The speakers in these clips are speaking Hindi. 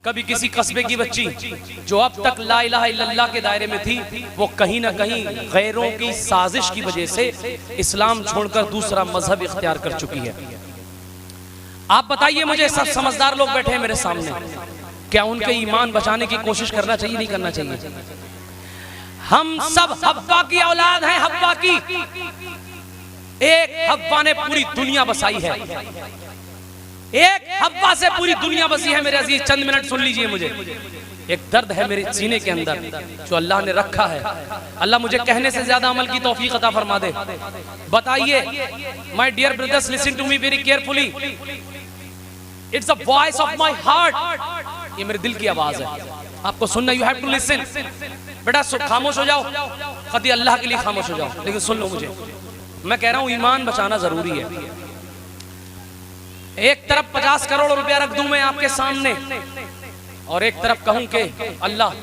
कभी किसी कस्बे की बच्ची जो अब तक ला इलाहा इल्लल्लाह के दायरे में थी, वो कहीं ना कहीं गैरों की साजिश की वजह से इस्लाम छोड़कर दूसरा मजहब इख्तियार कर चुकी है। आप बताइए मुझे, सब समझदार लोग बैठे हैं मेरे सामने, क्या उनके ईमान बचाने की कोशिश करना चाहिए, नहीं करना चाहिए? हम सब हव्वा की औलाद हैं, हव्वा की। एक हव्वा ने पूरी दुनिया बसाई है, एक हव्वा से पूरी दुनिया बसी है मेरे अजीज। चंद मिनट सुन लीजिए मुझे, एक दर्द है मेरे सीने के अंदर जो अल्लाह ने रखा है। अल्लाह मुझे कहने से ज्यादा अमल की तौफीक अता फरमा दे। बताइए my dear brothers, listen to me very carefully, it's the voice of my heart. ये मेरे दिल की आवाज है, आपको सुनना, यू हैव टू लिसन। बेटा खामोश हो जाओ, कदी अल्लाह के लिए खामोश हो जाओ, लेकिन सुन लो मुझे। मैं कह रहा हूं ईमान बचाना जरूरी है। एक तरफ 50 करोड़ रुपया रख दूं मैं आपके सामने, और एक तरफ कहूं कि अल्लाह,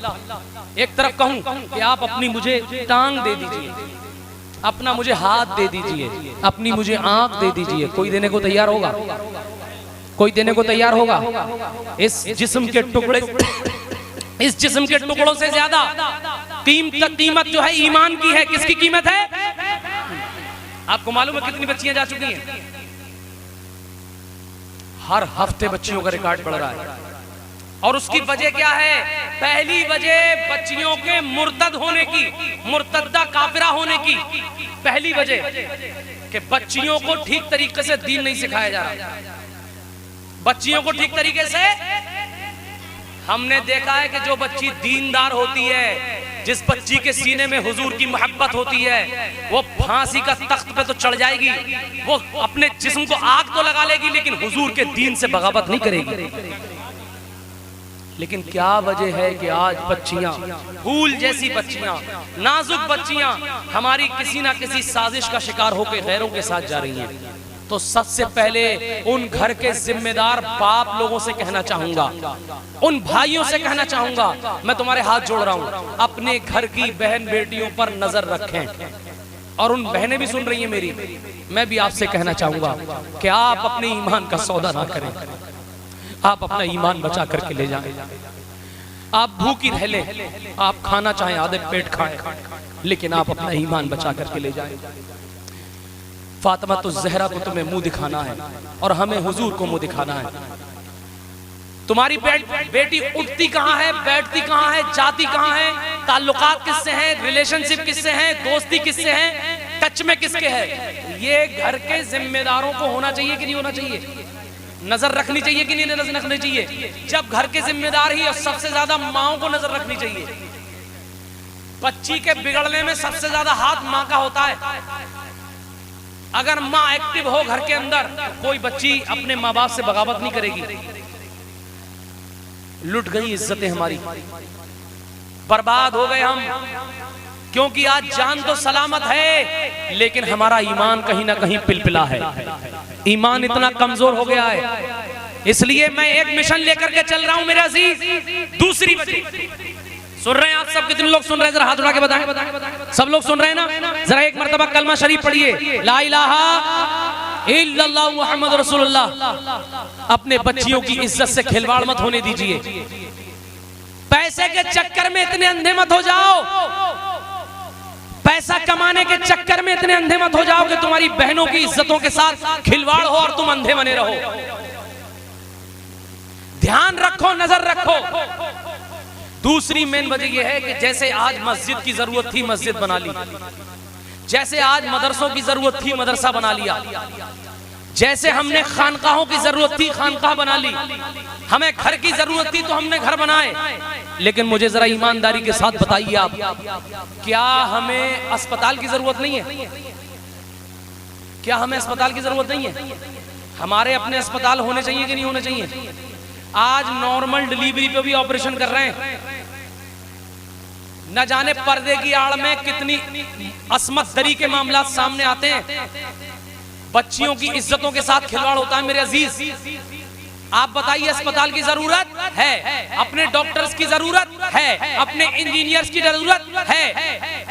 एक तरफ कहूं कि आप अपनी मुझे टांग दे दीजिए, अपना मुझे हाथ दे दीजिए, अपनी मुझे आंख दे दीजिए। कोई देने को तैयार होगा? कोई देने को तैयार होगा? इस जिस्म के टुकड़े, इस जिस्म के टुकड़ों से ज्यादा कीमत जो है ईमान की है। किसकी कीमत है? आपको मालूम है कितनी बच्चियां जा चुकी हैं? हर हफ्ते बच्चियों का रिकॉर्ड बढ़ रहा है, और उसकी वजह क्या है? पहली वजह बच्चियों के मुर्तद होने की, मुर्तद्दा काफिरा होने की पहली वजह कि बच्चियों को ठीक तरीके से दीन नहीं सिखाया जा रहा। बच्चियों को ठीक तरीके से, हमने देखा है कि जो बच्ची दीनदार होती है, जिस बच्ची के सीने में हुजूर की मोहब्बत होती है, वो फांसी का तख्त पे तो चढ़ जाएगी, वो अपने जिस्म को आग तो लगा लेगी, लेकिन हुजूर के दीन से बगावत नहीं करेगी। लेकिन क्या वजह है कि आज बच्चियां, फूल जैसी बच्चियां, नाजुक बच्चियां हमारी किसी ना किसी साजिश का शिकार होकर गैरों के साथ जा रही हैं? तो सबसे पहले उन घर के जिम्मेदार बाप लोगों से कहना चाहूंगा, उन भाइयों से कहना चाहूंगा, मैं तुम्हारे हाथ जोड़ रहा हूं, अपने घर की बहन बेटियों पर नजर रखें। और उन बहनें भी सुन रही हैं मेरी, मैं भी आपसे कहना चाहूंगा कि आप अपने ईमान का सौदा ना करें, आप अपना ईमान बचा करके ले जाएं। आप भूखी रह ले, आप खाना चाहें आधे पेट खाएं, लेकिन आप अपना ईमान बचा करके ले जाएं। फातिमा तो ज़हरा को तुम्हें मुंह दिखाना है, और हमें हुजूर को मुंह दिखाना है। तुम्हारी बेटी उठती कहाँ है, बैठती कहाँ है, जाती कहाँ है, ताल्लुकात किससे हैं, रिलेशनशिप किससे हैं, दोस्ती किससे हैं, टच में किसके है, ये घर के जिम्मेदारों को होना चाहिए कि नहीं होना चाहिए? नजर रखनी चाहिए कि नहीं नजर रखनी चाहिए? जब घर के जिम्मेदार ही, और सबसे ज्यादा माओ को नजर रखनी चाहिए। बच्ची के बिगड़ने में सबसे ज्यादा हाथ माँ का होता है। अगर माँ एक्टिव हो घर के अंदर, कोई बच्ची अपने माँ बाप से बगावत नहीं करेगी। लुट गई इज्जतें हमारी, बर्बाद हो गए हम, क्योंकि आज जान तो सलामत है, लेकिन हमारा ईमान कहीं ना कहीं पिलपिला है, ईमान इतना कमजोर हो गया है। इसलिए मैं एक मिशन लेकर के चल रहा हूं मेरे अजीज। दूसरी वजह सुन रहे हैं आप सब? कितने लोग सुन रहे हैं? जरा हाथ उठा के बताएं। सब लोग सुन रहे हैं ना? जरा एक मर्तबा कलमा शरीफ पढ़िए, ला इलाहा इल्लल्लाह मुहम्मद रसूलुल्लाह। अपने बच्चियों की इज्जत से खिलवाड़ मत होने दीजिए। पैसे के चक्कर में इतने अंधे मत हो जाओ, पैसा कमाने के चक्कर में इतने अंधे मत हो जाओ कि तुम्हारी बहनों की इज्जतों के साथ खिलवाड़ हो और तुम अंधे बने रहो। ध्यान रखो, नजर रखो। दूसरी मेन वजह यह है कि जैसे आज मस्जिद की जरूरत थी, मस्जिद बना ली, जैसे आज मदरसों की जरूरत थी, मदरसा बना लिया, जैसे हमने खानकाहों की जरूरत थी, खानकाह बना ली, हमें घर की जरूरत थी तो हमने घर बनाए। लेकिन मुझे जरा ईमानदारी के साथ बताइए आप, क्या हमें अस्पताल की जरूरत नहीं है? क्या हमें अस्पताल की जरूरत नहीं है? हमारे अपने अस्पताल होने चाहिए कि नहीं होने चाहिए? आज नॉर्मल डिलीवरी पे भी ऑपरेशन कर रहे हैं, न जाने पर्दे की आड़ में कितनी असमत दरी के मामला सामने आते हैं। बच्चियों की इज्जतों के साथ खिलवाड़ होता है मेरे अजीज। आप बताइए, अस्पताल की जरूरत है, अपने डॉक्टर्स की जरूरत है, अपने इंजीनियर्स की जरूरत है,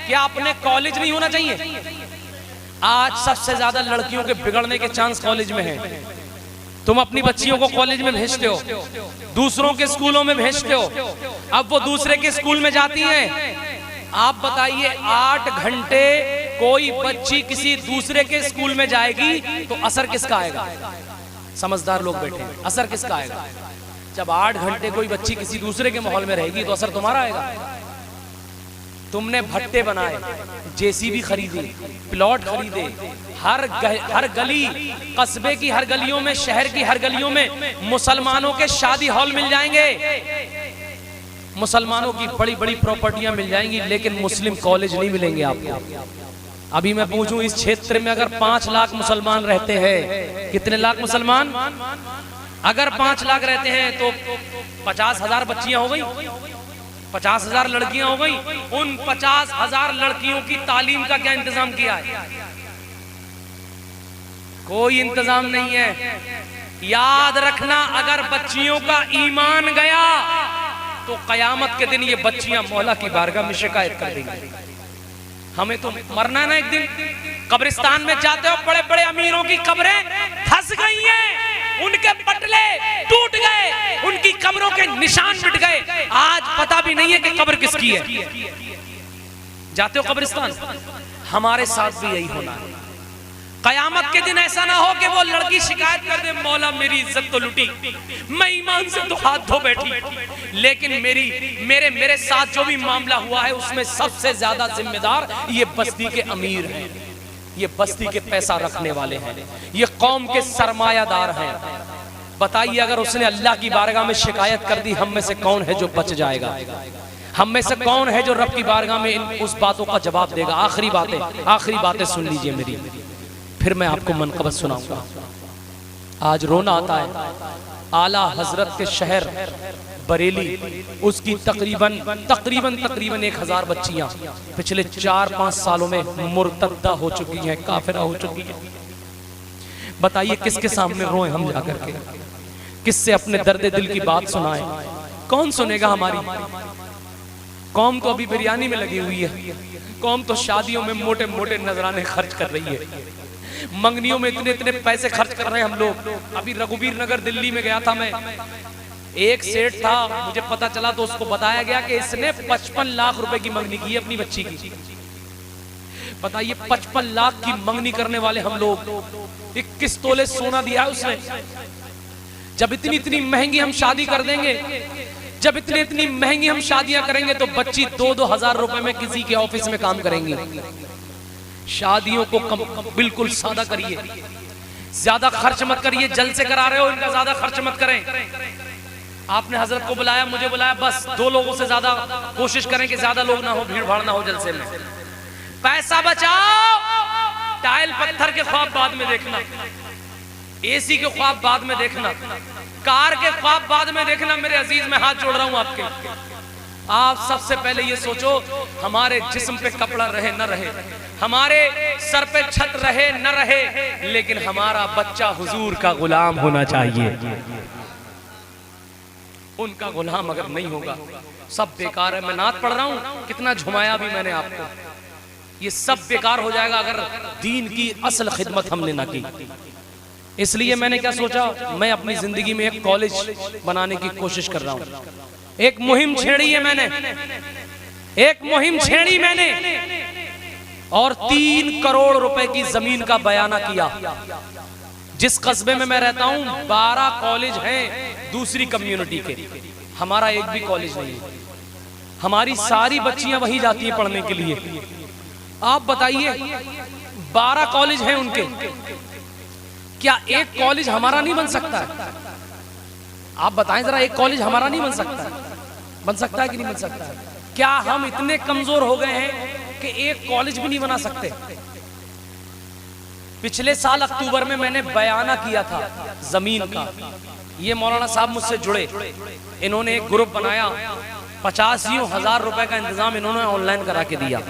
क्या अपने कॉलेज नहीं होना चाहिए? आज सबसे ज्यादा लड़कियों के बिगड़ने के चांस कॉलेज में है। तुम अपनी बच्चियों को कॉलेज में भेजते हो, दूसरों के स्कूलों में भेजते हो, अब वो दूसरे के स्कूल में जाती हैं। आप बताइए 8 घंटे कोई बच्ची किसी दूसरे के स्कूल में जाएगी तो असर किसका आएगा? समझदार लोग बैठे हैं, असर किसका आएगा? जब 8 घंटे कोई बच्ची किसी दूसरे के माहौल में रहेगी तो असर तुम्हारा आएगा। तुमने भट्टे बनाए, जेसीबी खरीदी, प्लॉट खरीदे, हर गली, कस्बे की हर गलियों में, शहर की हर गलियों में मुसलमानों के शादी हॉल मिल जाएंगे, मुसलमानों की बड़ी बड़ी प्रॉपर्टियां मिल जाएंगी, लेकिन मुस्लिम कॉलेज नहीं मिलेंगे आपको। अभी मैं पूछूं, इस क्षेत्र में अगर 5 लाख मुसलमान रहते हैं, कितने लाख मुसलमान? अगर 5 लाख रहते हैं तो 50,000 बच्चियां हो गई, 50,000 लड़कियां हो गई। उन 50,000 लड़कियों की तालीम का क्या इंतजाम किया है? कोई इंतजाम नहीं है। याद रखना, अगर बच्चियों का ईमान गया तो कयामत के दिन ये बच्चियां मौला की बारगाह में शिकायत कर देंगी। हमें तो मरना ना एक दिन। कब्रिस्तान में जाते हो, बड़े बड़े अमीरों की कब्रें धंस गई हैं, उनके पटले टूट गए, उनकी कब्रों के निशान मिट गए, आज पता भी नहीं है कि कब्र किसकी है। जाते हो कब्रिस्तान, हमारे साथ भी यही होना है। कयामत के दिन ऐसा ना हो कि वो लड़की शिकायत कर दे, मौला मेरी इज्जत तो लुटी, मैं ईमान से तो हाथ धो बैठी, लेकिन मेरे साथ जो भी मामला हुआ है उसमें सबसे ज्यादा जिम्मेदार ये बस्ती के अमीर हैं, ये बस्ती के पैसा रखने वाले हैं, ये कौम के सरमायादार हैं। बताइए, अगर उसने अल्लाह की बारगाह में शिकायत कर दी, हम में से कौन है जो बच जाएगा? हम में से कौन है जो रब की बारगाह में उस बातों का जवाब देगा? आखिरी बातें सुन लीजिए मेरी, फिर मैं आपको मनकबत सुनाऊंगा। आज रोना आता है, आला हजरत के शहर बरेली, उसकी तकरीबन 1000 बच्चियां पिछले 4-5 सालों में मुर्तद्दा हो चुकी हैं, काफिरा हो चुकी हैं। बताइए किसके सामने रोए हम जाकर के? किससे अपने दर्द दिल की बात सुनाएं? कौन सुनेगा हमारी? कौम तो अभी बिरयानी में लगी हुई है, कौम तो शादियों में मोटे मोटे नजराने खर्च कर रही है, मंगनियों में इतने पैसे खर्च कर रहे हैं हम लोग। अभी रघुवीर नगर दिल्ली में गया था मैं, एक सेठ था, मुझे पता चला तो उसको बताया गया कि इसने 55 लाख रुपए की मंगनी की है अपनी बच्ची की। बताइए, 55 लाख की मंगनी करने वाले हम लोग, 21 तोले सोना दिया है उसने। जब इतनी महंगी हम शादी कर देंगे, जब इतनी महंगी हम शादियां करेंगे तो बच्ची 2-2 हजार रुपए में किसी के ऑफिस में काम करेंगी। शादियों को बिल्कुल सादा करिए, ज्यादा खर्च मत करिए। जल से करा रहे हो, इनका ज्यादा खर्च मत करें। आपने हजरत को बुलाया, मुझे बुलाया, बस 2 लोगों से ज्यादा कोशिश करें कि ज्यादा लोग ना हो, भीड़ भाड़ ना हो जलसे में। पैसा बचाओ, टाइल पत्थर के ख्वाब बाद में देखना, एसी के ख्वाब बाद में देखना, कार के ख्वाब बाद में देखना। मेरे अजीज, मैं हाथ जोड़ रहा हूं आपके। आप सबसे पहले ये सोचो, हमारे जिस्म पे कपड़ा रहे न रहे, हमारे सर पे छत रहे न रहे, लेकिन हमारा बच्चा हुजूर का गुलाम होना चाहिए। उनका गुलाम अगर नहीं होगा, सब बेकार है। मैं नात पढ़ रहा हूं, कितना झुमाया भी मैंने आपको, ये सब बेकार हो जाएगा अगर दीन की असल खिदमत हमने ना की। इसलिए मैंने क्या सोचा, मैं अपनी जिंदगी में एक कॉलेज बनाने की कोशिश कर रहा हूं। एक मुहिम छेड़ी है मैंने, एक मुहिम छेड़ी मैंने, और 3 करोड़ रुपए की जमीन का बयाना किया। जिस कस्बे में मैं रहता हूं 12 कॉलेज हैं दूसरी कम्युनिटी के, हमारा एक भी कॉलेज नहीं है। हमारी सारी बच्चियां वहीं जाती हैं पढ़ने के लिए। आप बताइए, 12 कॉलेज हैं उनके, क्या एक कॉलेज हमारा नहीं बन सकता है? आप बताएं जरा, एक कॉलेज हमारा नहीं बन सकता है? बन सकता है कि नहीं बन सकता है? क्या हम इतने कमजोर हो गए हैं कि एक कॉलेज भी नहीं बना सकते? पिछले साल अक्टूबर में मैंने बयाना किया था जमीन का। ये मौलाना साहब मुझसे जुड़े, इन्होंने एक ग्रुप बनाया, 85,000 रुपए का इंतजाम इन्होंने ऑनलाइन करा के दिया।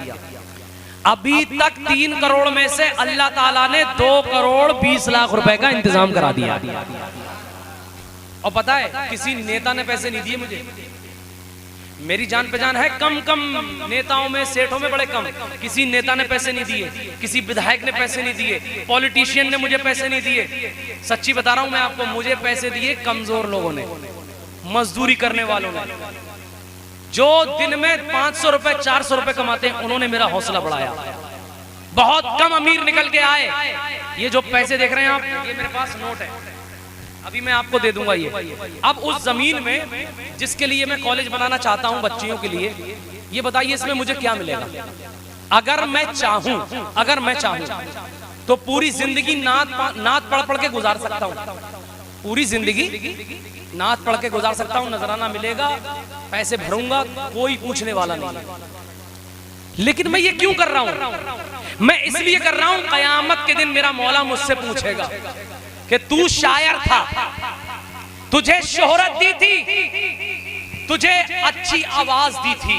अभी तक 3 करोड़ में से अल्लाह ताला ने 2 करोड़ 20 लाख रुपए का इंतजाम करा दिया। और पता है, किसी नेता ने पैसे नहीं दिए मुझे, मेरी जान पहचान है कम कम नेताओं में, सेठों में बड़े कम। किसी नेता ने पैसे नहीं दिए, किसी विधायक ने पैसे नहीं दिए, पॉलिटिशियन ने मुझे पैसे नहीं दिए। सच्ची बता रहा हूं मैं आपको, मुझे पैसे दिए कमजोर लोगों ने, मजदूरी करने वालों ने, जो दिन में 500 रुपए 400 रुपए कमाते हैं, उन्होंने मेरा हौसला बढ़ाया। बहुत कम अमीर निकल के आए। ये जो पैसे देख रहे हैं आप, ये मेरे पास नोट है, अभी मैं आपको दे दूंगा ये। अब उस जमीन में जिसके लिए मैं कॉलेज बनाना चाहता हूं बच्चियों के लिए, ये बताइए इसमें मुझे क्या मिलेगा? अगर मैं चाहूं तो पूरी जिंदगी नात पढ़ पढ़ के गुजार सकता हूं, पूरी जिंदगी नात पढ़ के गुजार सकता हूं, नजराना मिलेगा, पैसे भरूंगा, कोई पूछने वाला नहीं। लेकिन मैं ये क्यों कर रहा हूं? मैं इसलिए कर रहा हूं, कयामत के दिन मेरा मौला मुझसे पूछेगा कि तू शायर था, तुझे शोहरत दी थी, तुझे अच्छी आवाज दी थी,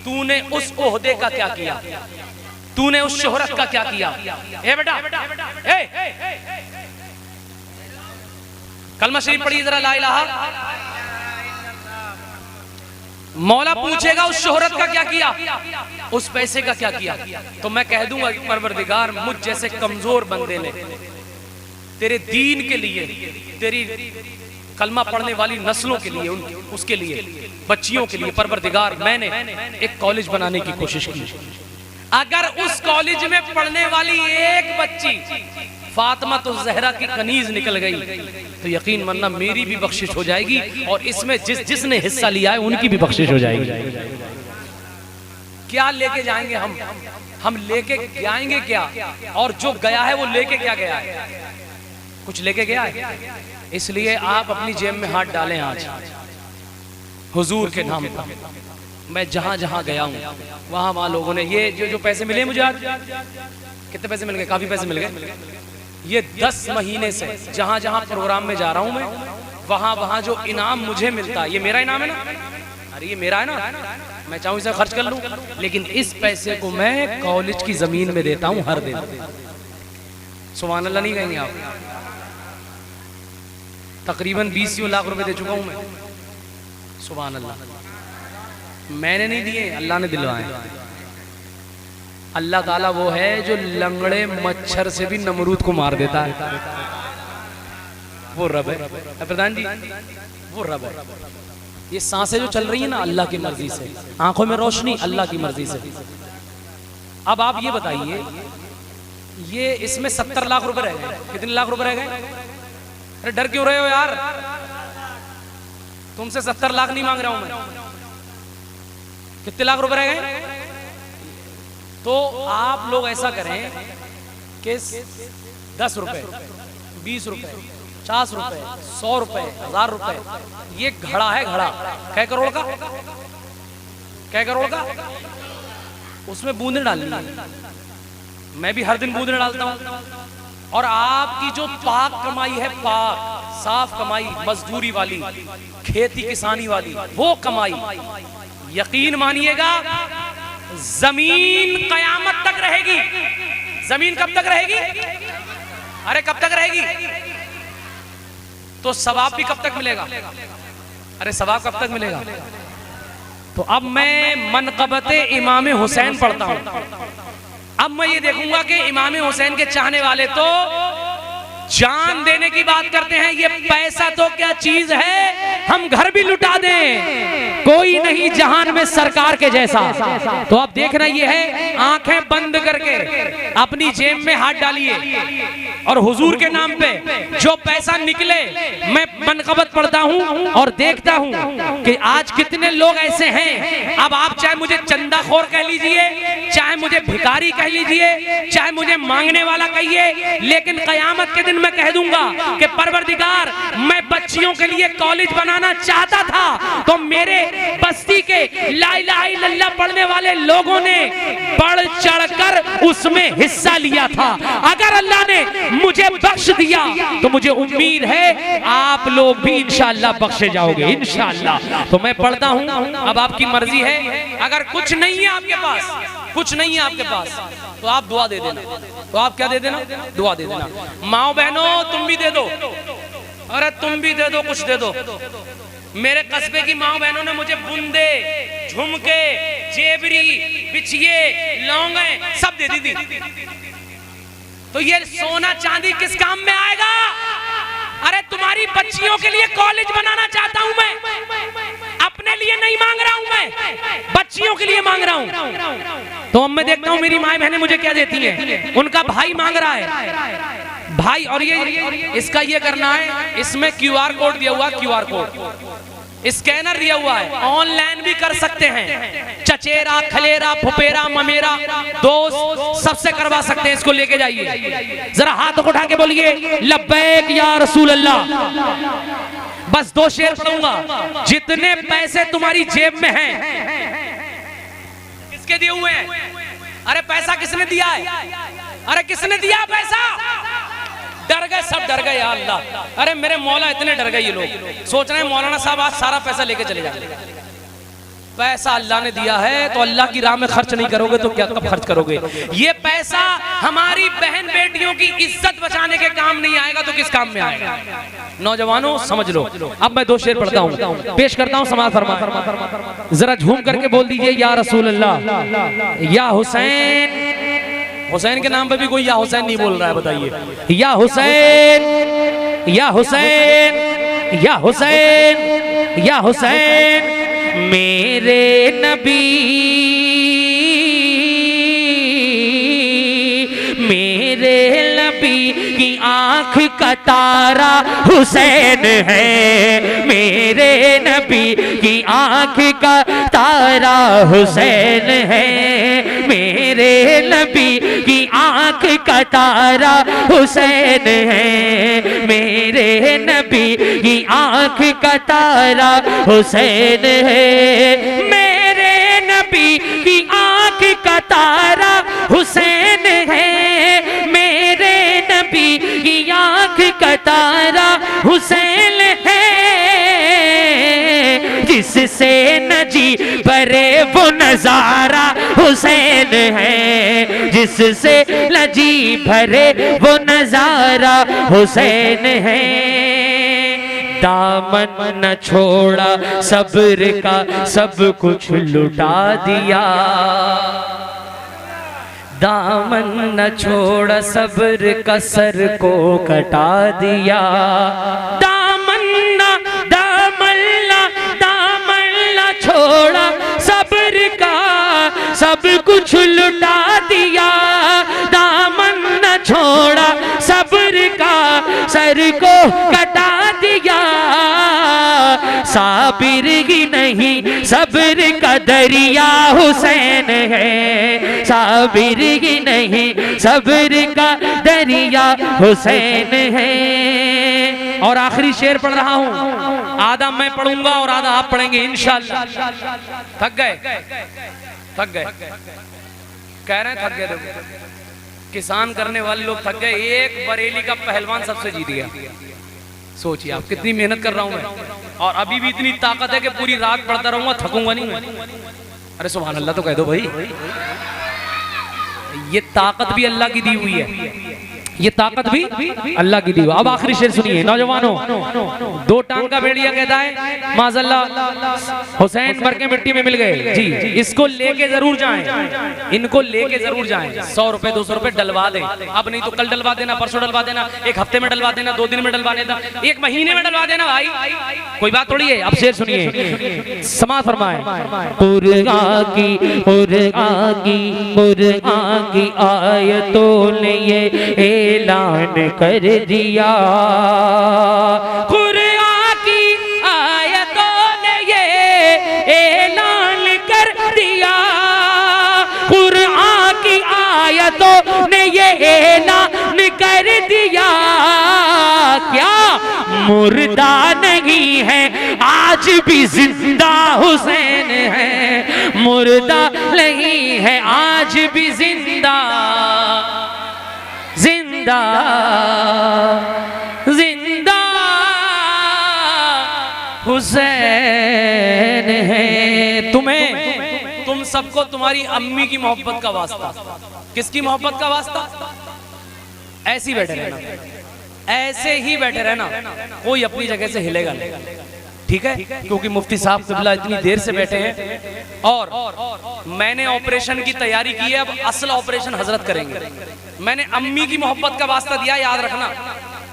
तूने उस ओहदे का क्या किया? तूने उस शोहरत का क्या किया? ए बेटा, कलमा शरीफ पढ़िए जरा, ला इलाहा। मौला पूछेगा उस शोहरत का क्या किया, उस पैसे का क्या किया? तो मैं कह दूंगा परवरदिगार, मुझ जैसे कमजोर बंदे ने तेरे दीन के लिए, तेरी कलमा पढ़ने वाली नस्लों के लिए, उसके लिए, बच्चियों के लिए, परवरदिगार मैंने एक कॉलेज बनाने की कोशिश की। अगर उस कॉलेज में पढ़ने वाली एक बच्ची फातिमा तो जहरा की कनीज निकल गई, तो यकीन मानना मेरी भी बख्शिश हो जाएगी, और इसमें जिसने हिस्सा लिया है उनकी भी बख्शिश हो जाएगी। क्या लेके जाएंगे हम लेके जाएंगे क्या? और जो गया है वो लेके क्या गया है? कुछ लेके गया है। इसलिए आप अपनी जेब में हाथ डालें आज हुजूर के नाम पर। मैं जहां जहां गया हूं वहां लोगों ने ये जो पैसे मिले मुझे आज, कितने पैसे मिल गए? काफी पैसे मिल गए। ये 10 महीने से जहां जहां प्रोग्राम में जा रहा हूं मैं, वहां जो इनाम मुझे मिलता है, ये मेरा इनाम है ना, अरे ये मेरा है ना, मैं चाहूं इसे खर्च कर लूं, लेकिन इस पैसे को मैं कॉलेज की जमीन में देता हूं हर दिन। सुभान अल्लाह नहीं कहेंगे आप? तकरीबन 20 लाख रुपए दे चुका हूं मैं। सुभान अल्लाह। मैंने नहीं दिए, अल्लाह ने दिलवाए। अल्लाह ताला वो है जो लंगड़े मच्छर से भी नमरूद को मार देता है, वो रब है प्रधान जी, वो रब है। ये सांसें जो चल रही है ना, अल्लाह की मर्जी से, आंखों में रोशनी अल्लाह की मर्जी से। अब आप ये बताइए, ये इसमें 70 लाख रुपए रह गए, कितने लाख रुपए रह गए? अरे डर क्यों रहे हो यार? तुमसे 70 लाख नहीं मांग रहा हूं मैं, कितने लाख रुपए रह गए? तो आप लोग ऐसा करें कि 10 रुपए, 20 रुपए, 50 रुपए, 100 रुपए, 1000 रुपए, ये घड़ा है, घड़ा कै करोड़ का, कै करोड़ का, उसमें बूंदे डालनी है। मैं भी हर दिन बूंदे डालता हूं। और आपकी जो पाक कमाई है, पाक साफ कमाई, मजदूरी वाली, खेती किसानी वाली, वो कमाई, यकीन मानिएगा जमीन कयामत तक रहेगी। जमीन कब तक रहेगी? अरे कब तक रहेगी? तो सवाब भी कब तक मिलेगा? अरे सवाब कब तक मिलेगा? तो अब मैं मनक़बत इमाम हुसैन पढ़ता हूं। अब मैं ये देखूंगा कि इमाम हुसैन के चाहने वाले तो जान देने की बात करते हैं, ये पैसा तो क्या चीज है, हम घर भी लुटा दें, कोई नहीं जहान में सरकार के जैसा। तो अब देखना ये है, आंखें बंद करके अपनी जेब में हाथ डालिए और हुजूर के नाम पे जो पैसा निकले, मैं मनक़बत पढ़ता हूं और देखता हूं कि आज कितने लोग ऐसे हैं। अब आप चाहे मुझे चंदाखोर कह लीजिए, चाहे मुझे भिखारी कह लीजिए, चाहे मुझे मांगने वाला कहिए, लेकिन कयामत के दिन मैं कह दूंगा कि परवरदिगार, मैं बच्चियों के लिए कॉलेज बनाना चाहता था, तो मेरे बस्ती के ला इलाहा इल्लल्लाह पढ़ने वाले लोगों ने बढ़ चढ़कर उसमें हिस्सा लिया था। अगर अल्लाह ने मुझे बख्श दिया तो मुझे उम्मीद है आप लोग भी इंशाअल्लाह बख्शे जाओगे, इंशाअल्लाह। तो मैं पढ़ता हूं, अब आपकी मर्जी है। अगर कुछ नहीं है आपके पास, कुछ नहीं है आपके पास, तो आप दुआ दे देना। तो आप क्या दे देना? दुआ दे देना। माओ बहनों तुम भी दे दो, अरे तुम भी दे दो, कुछ दे दो। मेरे कस्बे की माओ बहनों ने मुझे बूंदे झुमके, जेबरी, बिछिए, लौंगे सब दे दी थी। तो ये सोना चांदी किस काम में आएगा? अरे तुम्हारी बच्चियों के लिए कॉलेज बनाना चाहता हूं मैं, अपने लिए नहीं मांग रहा हूं मैं, बच्चियों के लिए मांग रहा हूं। तो अब मैं देखता हूं मेरी माँ बहनें मुझे क्या देती हैं। उनका भाई मांग रहा है, भाई, और ये इसका ये करना है, इसमें QR कोड दिया हुआ, QR कोड स्कैनर दिया हुआ है, ऑनलाइन भी कर सकते हैं। चचेरा, खलेरा, फुपेरा, ममेरा, दोस्त सबसे करवा सकते हैं। इसको लेके जाइए, जरा हाथ उठा के बोलिए लब्बैक या रसूल अल्लाह। बस 2 शेर पढ़ूंगा। जितने पैसे तुम्हारी जेब में हैं, किसके दिए हुए हैं? अरे पैसा किसने दिया है? अरे किसने दिया पैसा? डर गए, सब डर गए या अल्लाह। अरे मेरे मौला इतने डर गए, ये लोग सोच रहे हैं मौलाना साहब आज सारा पैसा लेके चले जाए। पैसा अल्लाह ने दिया है तो अल्लाह की राह में खर्च नहीं करोगे तो क्या कब खर्च करोगे? ये पैसा हमारी बहन बेटियों की इज्जत बचाने के काम नहीं आएगा तो किस काम में आएगा? नौजवानों समझ लो। अब मैं 2 शेर पढ़ता हूँ, पेश करता हूँ, समाज फरमा। जरा झूम करके बोल दीजिए या रसूल अल्लाह, या हुसैन। हुसैन के नाम पे भी कोई या हुसैन नहीं बोल रहा है, बताइए। या हुसैन, या हुसैन, या हुसैन, या हुसैन, मेरे नबी, मेरे नबी की आंख का तारा हुसैन है। मेरे नबी की आंख का तारा हुसैन है। मेरे नबी की आंख का तारा हुसैन है। मेरे नबी की आंख का तारा हुसैन है। मेरे नबी की आंख का तारा हुसैन है। मेरे नबी की आंख का तारा हुसैन है। जिससे न जी भरे वो नजारा हुसैन है। जिससे न जी भरे वो नजारा हुसैन है। दामन न छोड़ा सब्र का, सब कुछ लुटा दिया। दामन न छोड़ा सब्र का, सर को कटा दिया। दामन न छोड़ा सब्र का, सब कुछ लुटा दिया। दामन न छोड़ा सब्र का, सर को कटा दिया। साबिर ही नहीं सब्र का दरिया हुसैन है। साबिर ही नहीं सब्र का दरिया हुसैन है। और आखिरी शेर पढ़ रहा हूं, आधा मैं पढ़ूंगा और आधा आप पढ़ेंगे इंशाअल्लाह। थक गए, थक गए, कह रहे हैं थक गए। किसान करने वाले लोग थक गए। एक बरेली का पहलवान सबसे जीत गया। सोचिए आप कितनी मेहनत कर रहा हूं मैं, और अभी भी इतनी ताकत है कि पूरी रात पढ़ता रहूंगा, थकूंगा नहीं मैं। अरे सुभान अल्लाह तो कह दो भाई। ये ताकत भी अल्लाह की दी हुई है, ये ताकत भी अल्लाह की दी हुई। अब आखिरी शेर सुनिए नौजवानों। 2 टांग का भेड़िया कहता है माज़अल्लाह हुसैन मर के मिट्टी में मिल गए। जी इसको लेके जरूर जाएं, इनको लेके जरूर जाएं। 100 रुपए 200 रुपए डलवा दें। अब नहीं तो कल डलवा देना, परसों डलवा देना, 1 हफ्ते में डलवा देना, 2 दिन में डलवा देना, 1 महीने में डलवा देना भाई, कोई बात थोड़ी है। अब शेर सुनिए, समाज फरमाए। कुरान की आयतों ने ये ऐलान कर दिया। कुरान की आयतों ने ये ऐलान कर दिया। कुरान की आयतों ने ये ऐलान कर दिया। क्या मुर्दा नहीं है आज भी जिंदा हुसैन है। मुर्दा नहीं है आज भी जिंदा, जिंदा जिंदा हुसैन है। तुम्हें, तुम सबको तुम्हारी अम्मी की मोहब्बत का वास्ता। किसकी मोहब्बत का वास्ता? ऐसे ही बैठे रहना, ऐसे ही बैठे रहना, कोई अपनी जगह से हिलेगा नहीं। ठीक है, क्योंकि मुफ्ती साहब क़िबला इतनी देर से बैठे हैं और मैंने ऑपरेशन की तैयारी की है, अब असल ऑपरेशन हजरत करेंगे। मैंने अम्मी की मोहब्बत का वास्ता दिया, याद रखना,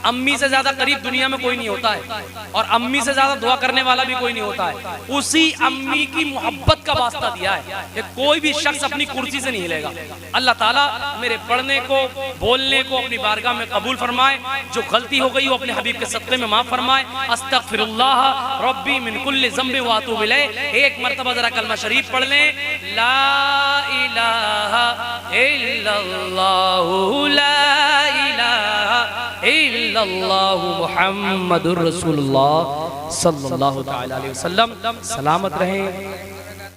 अम्मी से ज्यादा करीब दुनिया में कोई नहीं होता है और अम्मी से ज्यादा दुआ करने वाला भी कोई नहीं होता है। उसी अम्मी की मोहब्बत का वास्ता दिया है कि कोई भी शख्स अपनी कुर्सी से नहीं हिलेगा। अल्लाह ताला मेरे पढ़ने को बोलने को अपनी बारगाह में कबूल फरमाए, जो गलती हो गई वो अपने हबीब के सदक़े में माफ फरमाए। अस्तगफिरुल्लाह रब्बी मिन कुल्लि ज़ंबि व अतूबु इलैह। एक मरतबा जरा कलमा शरीफ पढ़ लें, ला इलाहा इल्लल्लाहु ला इलाहा इल्लल्लाहु मुहम्मदुर रसूलुल्लाह सल्लल्लाहु तआला अलैहि वसल्लम। सलामत रहें।